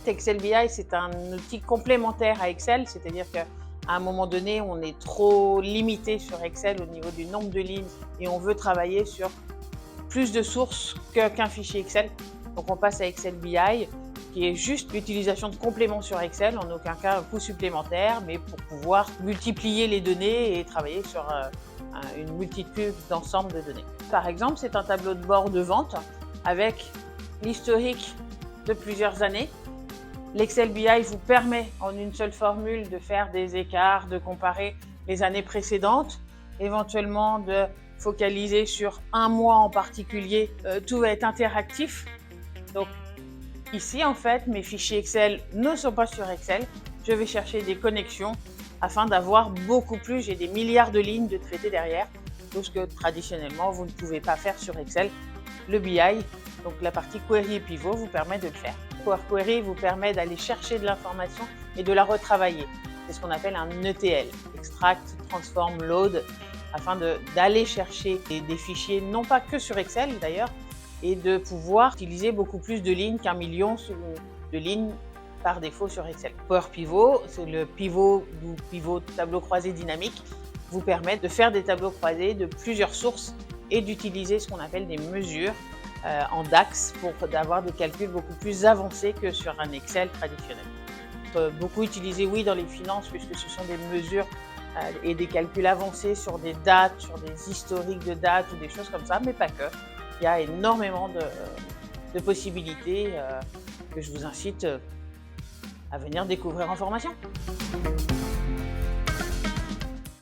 Excel BI, c'est un outil complémentaire à Excel, c'est-à-dire qu'à un moment donné, on est trop limité sur Excel au niveau du nombre de lignes et on veut travailler sur plus de sources qu'un fichier Excel. Donc on passe à Excel BI, qui est juste l'utilisation de compléments sur Excel, en aucun cas un coût supplémentaire, mais pour pouvoir multiplier les données et travailler sur une multitude d'ensembles de données. Par exemple, c'est un tableau de bord de vente avec l'historique de plusieurs années. L'Excel BI vous permet en une seule formule de faire des écarts, de comparer les années précédentes, éventuellement de focaliser sur un mois en particulier. Tout va être interactif. Donc ici, en fait, mes fichiers Excel ne sont pas sur Excel. Je vais chercher des connexions afin d'avoir beaucoup plus. J'ai des milliards de lignes de traités derrière, tout ce que traditionnellement vous ne pouvez pas faire sur Excel. Le BI, donc la partie query et pivot, vous permet de le faire. Power Query vous permet d'aller chercher de l'information et de la retravailler. C'est ce qu'on appelle un ETL, Extract, Transform, Load, afin d'aller chercher des fichiers, non pas que sur Excel d'ailleurs, et de pouvoir utiliser beaucoup plus de lignes qu'1 million de lignes par défaut sur Excel. Power Pivot, c'est le pivot ou pivot tableau croisé dynamique, vous permet de faire des tableaux croisés de plusieurs sources et d'utiliser ce qu'on appelle des mesures en DAX pour avoir des calculs beaucoup plus avancés que sur un Excel traditionnel. Beaucoup utilisé, oui, dans les finances, puisque ce sont des mesures et des calculs avancés sur des dates, sur des historiques de dates ou des choses comme ça, mais pas que. Il y a énormément de possibilités que je vous incite à venir découvrir en formation.